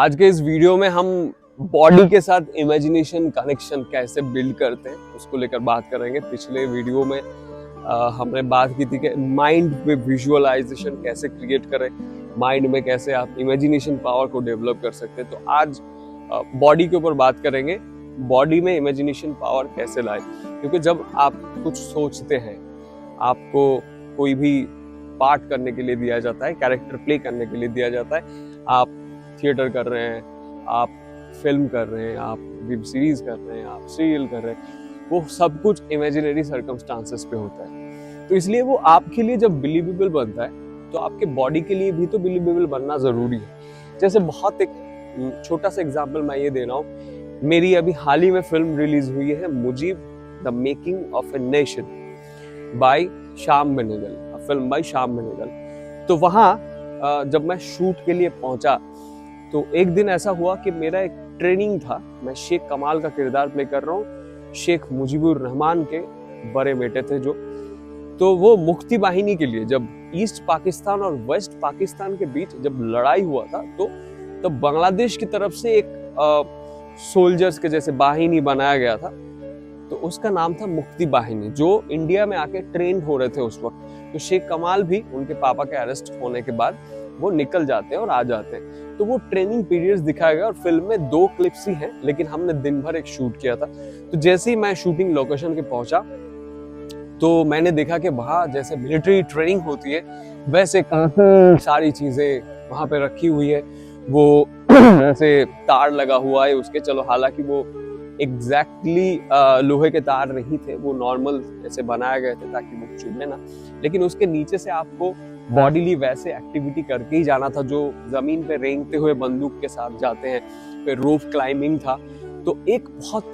आज के इस वीडियो में हम बॉडी के साथ इमेजिनेशन कनेक्शन कैसे बिल्ड करते हैं उसको लेकर बात करेंगे। पिछले वीडियो में हमने बात की थी कि माइंड में विजुअलाइजेशन कैसे क्रिएट करें, माइंड में कैसे आप इमेजिनेशन पावर को डेवलप कर सकते हैं। तो आज बॉडी के ऊपर बात करेंगे, बॉडी में इमेजिनेशन पावर कैसे लाए। क्योंकि जब आप कुछ सोचते हैं, आपको कोई भी पार्ट करने के लिए दिया जाता है, कैरेक्टर प्ले करने के लिए दिया जाता है, आप थिएटर कर रहे हैं, आप फिल्म कर रहे हैं, आप वेब सीरीज कर रहे हैं, आप सीरियल कर रहे हैं, वो सब कुछ इमेजिनरी सर्कमस्टांसेस पे होता है। तो इसलिए वो आपके लिए जब बिलीवेबल बनता है तो आपके बॉडी के लिए भी तो बिलीवेबल बनना जरूरी है। जैसे बहुत एक छोटा सा एग्जांपल मैं ये दे रहा हूँ, मेरी अभी हाल ही में फिल्म रिलीज हुई है Mujib the making of a nation by Shyam Benegal, film by Shyam Benegal. तो वहाँ जब मैं शूट के लिए पहुंचा तो एक दिन ऐसा हुआ कि मेरा एक ट्रेनिंग था, मैं शेख कमाल का किरदार प्ले कर रहा हूँ। शेख मुजीबुर रहमान के बड़े बेटे थे जो, तो वो मुक्ति वाहिनी के लिए जब ईस्ट पाकिस्तान और वेस्ट पाकिस्तान के बीच जब लड़ाई हुआ था तो बांग्लादेश की तरफ से एक सोल्जर्स के जैसे वाहिनी बनाया गया था। तो उसका नाम था मुक्ति वाहिनी, जो इंडिया में आके ट्रेन हो रहे थे उस वक्त। तो शेख कमाल भी उनके पापा के अरेस्ट होने के बाद वो निकल जाते हैं और आ जाते हैं। तो वो ट्रेनिंग पीरियड्स दिखाया गया और फिल्म में 2 क्लिप्स ही हैं, लेकिन हमने दिन भर एक शूट किया था। तो जैसे ही मैं शूटिंग लोकेशन के पहुंचा तो मैंने देखा कि वहाँ जैसे मिलिट्री ट्रेनिंग होती है वैसे काफी सारी चीजें वहाँ पे रखी हुई है। वो ऐसे तार लगा हुआ है उसके, चलो हालांकि वो एग्जैक्टली लोहे के तार नहीं थे, वो नॉर्मल ऐसे बनाए गए थे ताकि वो चुभे ना, लेकिन उसके नीचे से आपको बॉडीली वैसे एक्टिविटी करके ही जाना था जो जमीन पे रेंगते हुए बंदूक के साथ जाते हैं। फिर रोप क्लाइंबिंग था। तो एक बहुत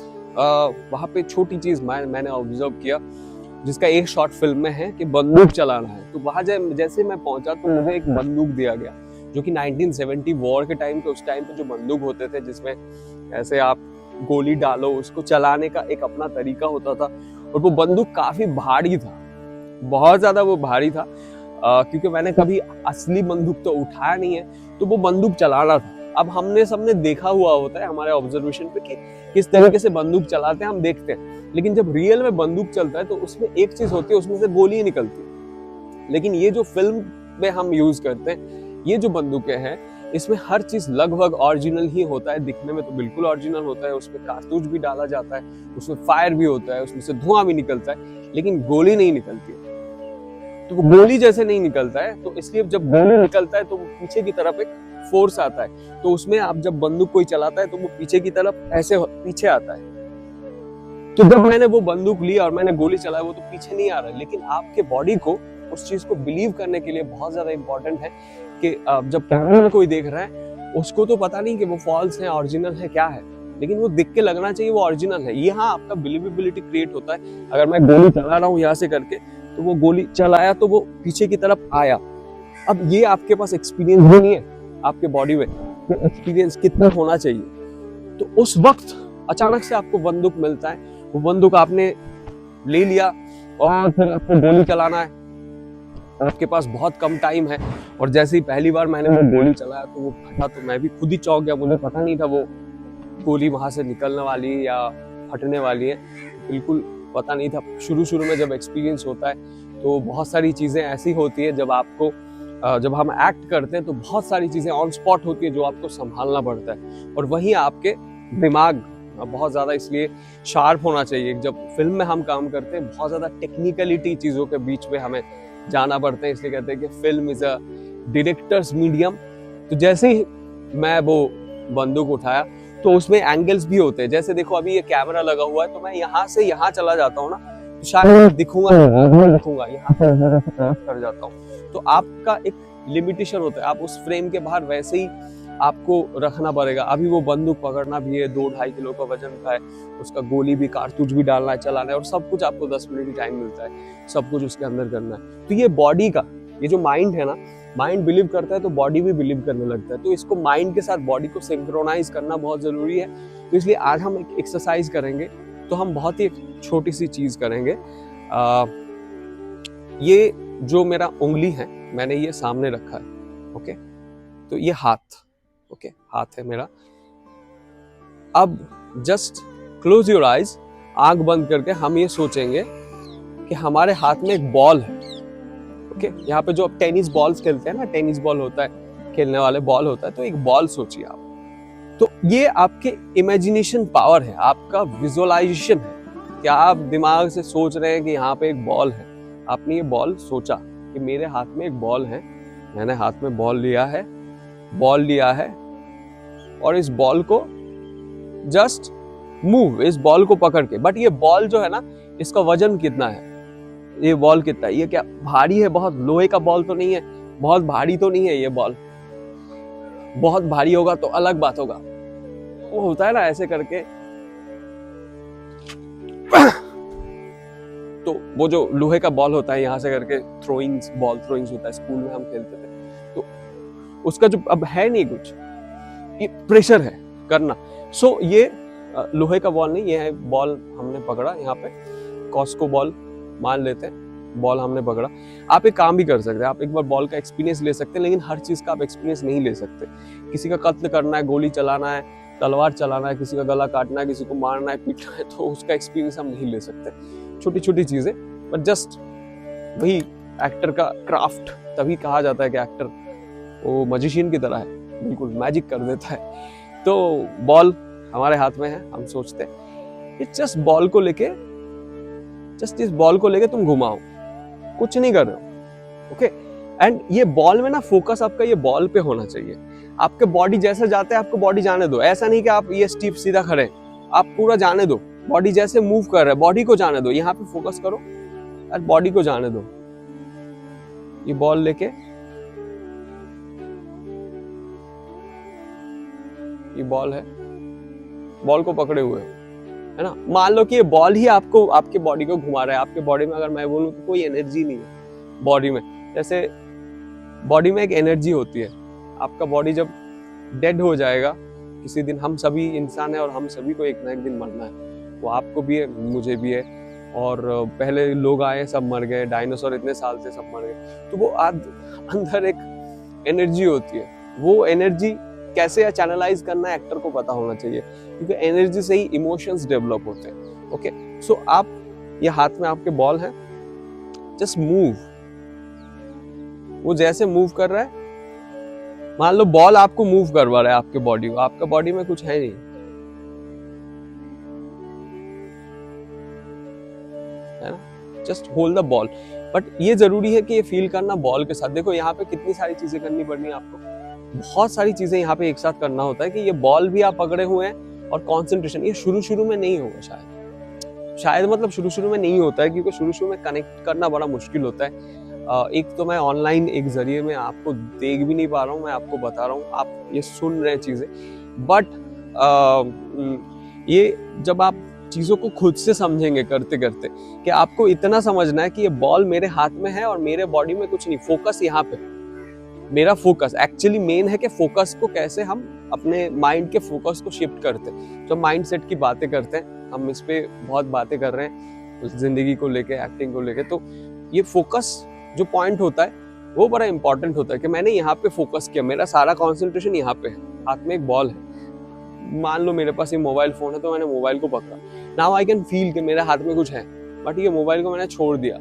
वहाँ पे छोटी चीज मैंने ऑब्जर्व किया जिसका एक शॉर्ट फिल्म में है कि बंदूक चलाना है। तो वहां जैसे मैं पहुंचा तो मुझे एक बंदूक दिया गया जो कि 1970 वॉर के टाइम पे, उस टाइम पे जो बंदूक होते थे जिसमें ऐसे आप गोली डालो, उसको चलाने का एक अपना तरीका होता था। और वो बंदूक काफी भारी था, बहुत ज्यादा वो भारी था। क्योंकि मैंने कभी असली बंदूक तो उठाया नहीं है, तो वो बंदूक चलाना था। अब हमने सबने देखा हुआ होता है हमारे ऑब्जर्वेशन पे कि किस तरीके से बंदूक चलाते हैं, हम देखते हैं, लेकिन जब रियल में बंदूक चलता है तो उसमें एक चीज होती है, उसमें से गोली निकलती है। लेकिन ये जो फिल्म में हम यूज करते हैं, ये जो बंदूकें हैं, इसमें हर चीज लगभग ओरिजिनल ही होता है। दिखने में तो बिल्कुल ओरिजिनल होता है, उसमें कारतूस भी डाला जाता है, उसमें फायर भी होता है, उसमें से धुआं भी निकलता है, लेकिन गोली नहीं निकलती है। तो वो गोली जैसे नहीं निकलता है, तो इसलिए जब गोली निकलता है तो वो पीछे की तरफ एक फोर्स आता है। तो उसमें आप जब बंदूक कोई चलाता है तो वो पीछे की तरफ ऐसे पीछे आता है। तो जब मैंने वो बंदूक ली और मैंने गोली चलाई, वो तो पीछे नहीं आ रहा है, लेकिन आपके बॉडी को उस चीज को बिलीव करने के लिए बहुत ज्यादा इंपॉर्टेंट है कि जब कैमरे में कोई देख रहा है उसको तो पता नहीं कि वो फॉल्स है ओरिजिनल है क्या है, लेकिन वो दिख के लगना चाहिए वो ओरिजिनल है। ये हाँ, आपका बिलीवेबिलिटी क्रिएट होता है। अगर मैं गोली चला रहा हूँ यहाँ से करके, तो वो गोली चलाया तो वो पीछे की तरफ आया। अब ये आपके पास एक्सपीरियंस भी नहीं है आपके बॉडी में, तो एक्सपीरियंस कितना होना चाहिए। तो उस वक्त अचानक से आपको बंदूक मिलता है, वो बंदूक आपने ले लिया और फिर आपको गोली चलाना है। आपके पास बहुत कम टाइम है, और जैसे ही पहली बार मैंने वो गोली चलाया तो वो फटा, तो मैं भी खुद ही चौंक गया। मुझे पता नहीं था वो गोली वहां से निकलने वाली है या फटने वाली है, बिल्कुल पता नहीं था। शुरू में जब एक्सपीरियंस होता है तो बहुत सारी चीजें ऐसी होती है, जब हम एक्ट करते हैं तो बहुत सारी चीजें ऑन स्पॉट होती है जो आपको संभालना पड़ता है। और वहीं आपके दिमाग बहुत ज्यादा इसलिए शार्प होना चाहिए। जब फिल्म में हम काम करते हैं, बहुत ज्यादा टेक्निकलिटी चीजों के बीच में हमें जाना पड़ता है, इसलिए कहते हैं कि film is a directors medium. तो जैसे ही मैं वो बंदूक उठाया तो उसमें एंगल्स भी होते हैं। जैसे देखो अभी ये कैमरा लगा हुआ है, तो मैं यहाँ से यहाँ चला जाता हूँ ना, तो शायद दिखूंगा यहाँ से क्रॉस कर जाता हूँ। तो आपका एक लिमिटेशन होता है, आप उस फ्रेम के बाहर वैसे ही आपको रखना पड़ेगा। अभी वो बंदूक पकड़ना भी है, 2-2.5 किलो का वजन का है, उसका गोली भी कारतूस भी डालना है, चलाना है, और सब कुछ आपको 10 मिनट ही टाइम मिलता है, सब कुछ उसके अंदर करना है। तो ये बॉडी का, ये जो माइंड है ना, माइंड बिलीव करता है तो बॉडी भी बिलीव करने लगता है। तो इसको माइंड के साथ बॉडी को सिंक्रोनाइज करना बहुत जरूरी है। तो इसलिए आज हम एक एक्सरसाइज करेंगे। तो हम बहुत ही एक छोटी सी चीज करेंगे। ये जो मेरा उंगली है, मैंने ये सामने रखा है, ओके। तो ये हाथ, ओके, हाथ है मेरा। अब जस्ट क्लोज योर आइज, आंख बंद करके हम ये सोचेंगे कि हमारे हाथ में एक बॉल है। ओके, यहाँ पे जो टेनिस बॉल्स खेलते हैं ना, टेनिस बॉल होता है, खेलने वाले बॉल होता है, तो एक बॉल सोचिए आप। तो ये आपके इमेजिनेशन पावर है, आपका विजुअलाइजेशन है। क्या आप दिमाग से सोच रहे हैं कि यहाँ पे एक बॉल है? आपने ये बॉल सोचा कि मेरे हाथ में एक बॉल है, मैंने हाथ में बॉल लिया है और इस बॉल को जस्ट मूव, इस बॉल को पकड़ के। बट ये बॉल जो है ना, इसका वजन कितना है? ये बॉल कितना है? ये क्या भारी है? बहुत लोहे का बॉल तो नहीं है, बहुत भारी तो नहीं है ये बॉल। बहुत भारी होगा तो अलग बात होगा, वो होता है ना ऐसे करके। तो वो जो लोहे का बॉल होता है, यहाँ से करके बॉल थ्रोइंग्स होता है, स्कूल में हम खेलते थे। तो उसका जो अब है नहीं कुछ, ये प्रेशर है करना। सो ये लोहे का बॉल नहीं, ये है बॉल हमने पकड़ा, यहाँ पे कॉस्को बॉल मान लेते हैं, बॉल हमने पकड़ा। आप एक काम भी कर सकते हैं, आप एक बार बॉल का एक्सपीरियंस ले सकते हैं, लेकिन हर चीज का आप एक्सपीरियंस नहीं ले सकते। किसी का कत्ल करना है, गोली चलाना है, तलवार चलाना है, किसी का गला काटना है, किसी को मारना है, पीटना है, तो उसका एक्सपीरियंस हम नहीं ले सकते। छोटी छोटी चीजें, बट जस्ट वही एक्टर का क्राफ्ट। तभी कहा जाता है कि एक्टर वो मैजिशियन की तरह है, बिल्कुल मैजिक कर देता है। तो बॉल हमारे हाथ में है, हम सोचते हैं जस्ट बॉल को लेके, जस्ट इस बॉल को लेके तुम घुमाओ, कुछ नहीं कर रहे हो। ओके, एंड ये बॉल में ना फोकस आपका ये बॉल पे होना चाहिए। आपके बॉडी जैसे जाते हैं, आपको बॉडी जाने दो। ऐसा नहीं कि आप ये स्टीप सीधा खड़े, आप पूरा जाने दो। बॉडी जैसे मूव कर रहा है, बॉडी को जाने दो, यहाँ पे फोकस करो और बॉडी को जाने दो। ये बॉल लेके, ये बॉल है, बॉल को पकड़े हुए है ना। मान लो कि ये बॉल ही आपको, आपके बॉडी को घुमा रहा है। आपके बॉडी में अगर मैं बोलूं तो कोई एनर्जी नहीं है बॉडी में। जैसे बॉडी में एक एनर्जी होती है। आपका बॉडी जब डेड हो जाएगा किसी दिन, हम सभी इंसान है और हम सभी को एक ना एक दिन मरना है। वो आपको भी है, मुझे भी है, और पहले लोग आए सब मर गए, डायनासोर इतने साल से सब मर गए। तो वो अंदर एक एनर्जी होती है। वो एनर्जी कैसे चैनलाइज करना है एक्टर को पता होना चाहिए, क्योंकि एनर्जी से ही इमोशंस डेवलप होते हैं। ओके, सो आप ये हाथ में आपके बॉल है, जस्ट मूव। वो जैसे मूव कर रहा है, मान लो बॉल आपको मूव करवा रहा है, आपके बॉडी को, आपका बॉडी में कुछ है नहीं, है ना। Just hold the ball. But ये जरूरी है कि ये फील करना बॉल के साथ। देखो यहाँ पे कितनी सारी चीजें करनी पड़नी है आपको, बहुत सारी चीजें यहाँ पे एक साथ करना होता है कि ये बॉल भी आप पकड़े हुए हैं और कंसंट्रेशन। ये शुरू में नहीं होगा शायद मतलब शुरू में नहीं होता है, क्योंकि शुरू में कनेक्ट करना बड़ा मुश्किल होता है। एक तो मैं ऑनलाइन एक जरिए में आपको देख भी नहीं पा रहा हूँ, मैं आपको बता रहा हूँ, आप ये सुन रहे हैं चीजें। बट ये जब आप चीजों को खुद से समझेंगे करते करते, कि आपको इतना समझना है कि ये बॉल मेरे हाथ में है और मेरे बॉडी में कुछ नहीं, फोकस यहाँ पे। मेरा फोकस एक्चुअली मेन है कि फोकस को कैसे हम अपने माइंड के फोकस को शिफ्ट करते हैं। जब माइंड सेट की बातें करते हैं, हम इस पे बहुत बातें कर रहे हैं जिंदगी को लेके, एक्टिंग को लेके, तो ये फोकस जो पॉइंट होता है वो बड़ा इंपॉर्टेंट होता है कि मैंने यहाँ पे फोकस किया, मेरा सारा कॉन्सेंट्रेशन यहाँ पे है। हाथ में एक बॉल है, मान लो मेरे पास ये मोबाइल फोन है, तो मैंने मोबाइल को पकड़ा, नाउ आई कैन फील कि मेरे हाथ में कुछ है, बट ये मोबाइल को मैंने छोड़ दिया।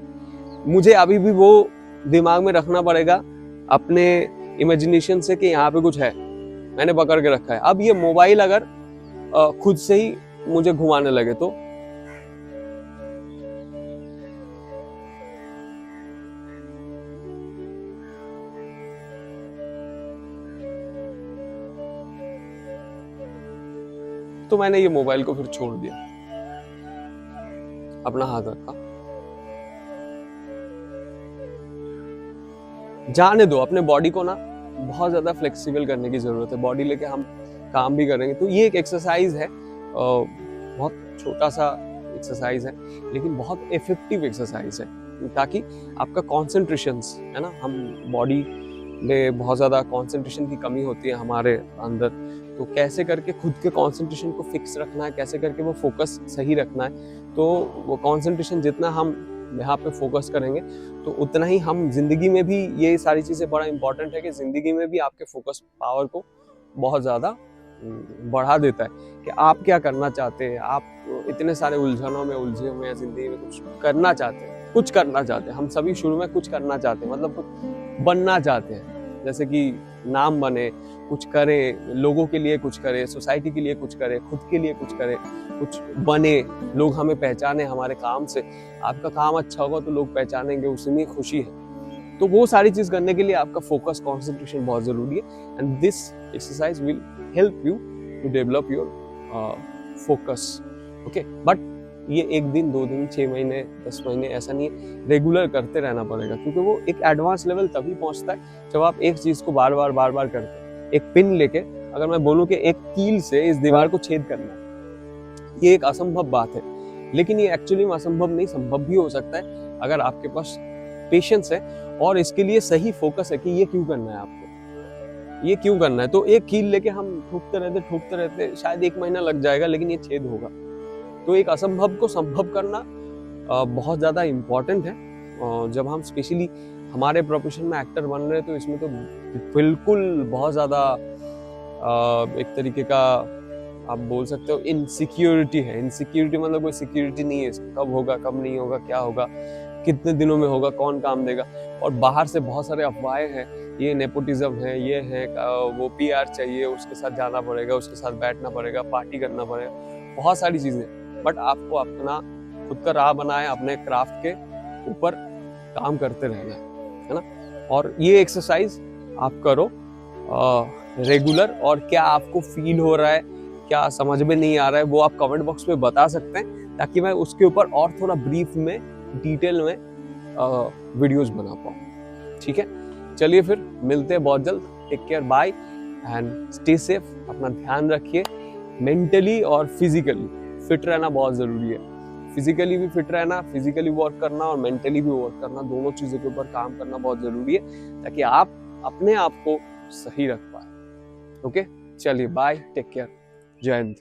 मुझे अभी भी वो दिमाग में रखना पड़ेगा अपने इमेजिनेशन से कि यहाँ पे कुछ है, मैंने पकड़ के रखा है। अब ये मोबाइल अगर खुद से ही मुझे घुमाने लगे तो मैंने ये मोबाइल को फिर छोड़ दिया, अपना हाथ रखा, जाने दो अपने बॉडी को ना। बहुत ज्यादा फ्लेक्सिबल करने की जरूरत है, बॉडी लेके हम काम भी करेंगे। तो ये एक एक्सरसाइज है, बहुत छोटा सा एक्सरसाइज है, लेकिन बहुत इफेक्टिव एक्सरसाइज है, ताकि आपका कॉन्सेंट्रेशन है ना, हम बॉडी में बहुत ज्यादा कॉन्सेंट्रेशन की कमी होती है हमारे अंदर, तो कैसे करके खुद के कॉन्सेंट्रेशन को फिक्स रखना है, कैसे करके वो फोकस सही रखना है। तो वो कॉन्सेंट्रेशन जितना हम यहाँ पे फोकस करेंगे, तो उतना ही हम जिंदगी में भी, ये सारी चीजें बड़ा इंपॉर्टेंट है कि जिंदगी में भी आपके फोकस पावर को बहुत ज़्यादा बढ़ा देता है कि आप क्या करना चाहते हैं। आप इतने सारे उलझनों में उलझे हुए हैं, जिंदगी में कुछ करना चाहते हैं, कुछ करना चाहते हैं। हम सभी शुरू में कुछ करना चाहते हैं, मतलब कुछ बनना चाहते हैं, जैसे कि नाम बने, कुछ करें, लोगों के लिए कुछ करें, सोसाइटी के लिए कुछ करें, खुद के लिए कुछ करें, कुछ बने, लोग हमें पहचाने हमारे काम से। आपका काम अच्छा होगा तो लोग पहचानेंगे, उसमें खुशी है। तो वो सारी चीज करने के लिए आपका फोकस, कंसंट्रेशन बहुत जरूरी है। And this exercise will help you to develop your focus. Okay, but ये 1 दिन 2 दिन 6 महीने 10 महीने ऐसा नहीं है, रेगुलर करते रहना पड़ेगा, क्योंकि वो एक एडवांस लेवल तभी पहुंचता है जब आप एक चीज को बार बार करते हैं। एक पिन लेके अगर मैं बोलूं कि एक कील से इस दीवार को छेद करना है, ये एक असंभव बात है, लेकिन ये एक्चुअली में असंभव नहीं, संभव भी हो सकता है अगर आपके पास पेशेंस है और इसके लिए सही फोकस है कि ये क्यों करना है आपको, ये क्यों करना है। तो एक कील लेके हम ठोकते रहते शायद 1 महीना लग जाएगा, लेकिन ये छेद होगा। तो एक असंभव को संभव करना बहुत ज़्यादा इम्पॉर्टेंट है। जब हम स्पेशली हमारे प्रोफेशन में एक्टर बन रहे हैं तो इसमें तो बिल्कुल बहुत ज़्यादा एक तरीके का आप बोल सकते हो इनसिक्योरिटी है। इनसिक्योरिटी मतलब कोई सिक्योरिटी नहीं है, कब होगा कब नहीं होगा, क्या होगा, कितने दिनों में होगा, कौन काम देगा। और बाहर से बहुत सारे अफवाहें हैं, ये नेपोटिज्म है, ये है वो PR चाहिए, उसके साथ जाना पड़ेगा, उसके साथ बैठना पड़ेगा, पार्टी करना पड़ेगा, बहुत सारी चीज़ें। बट आपको अपना खुद का राह बनाए, अपने क्राफ्ट के ऊपर काम करते रहना है ना। और ये एक्सरसाइज आप करो रेगुलर। और क्या आपको फील हो रहा है, क्या समझ में नहीं आ रहा है, वो आप कमेंट बॉक्स में बता सकते हैं, ताकि मैं उसके ऊपर और थोड़ा ब्रीफ में, डिटेल में वीडियोस बना पाऊँ। ठीक है, चलिए फिर मिलते हैं बहुत जल्द। Take care, bye and stay safe. अपना ध्यान रखिए। मेंटली और फिजिकली फिट रहना बहुत जरूरी है। फिजिकली भी फिट रहना, फिजिकली वर्क करना और मेंटली भी वर्क करना, दोनों चीजों के ऊपर काम करना बहुत जरूरी है, ताकि आप अपने आप को सही रख पाए। ओके, चलिए बाय, टेक केयर, जय हिंद।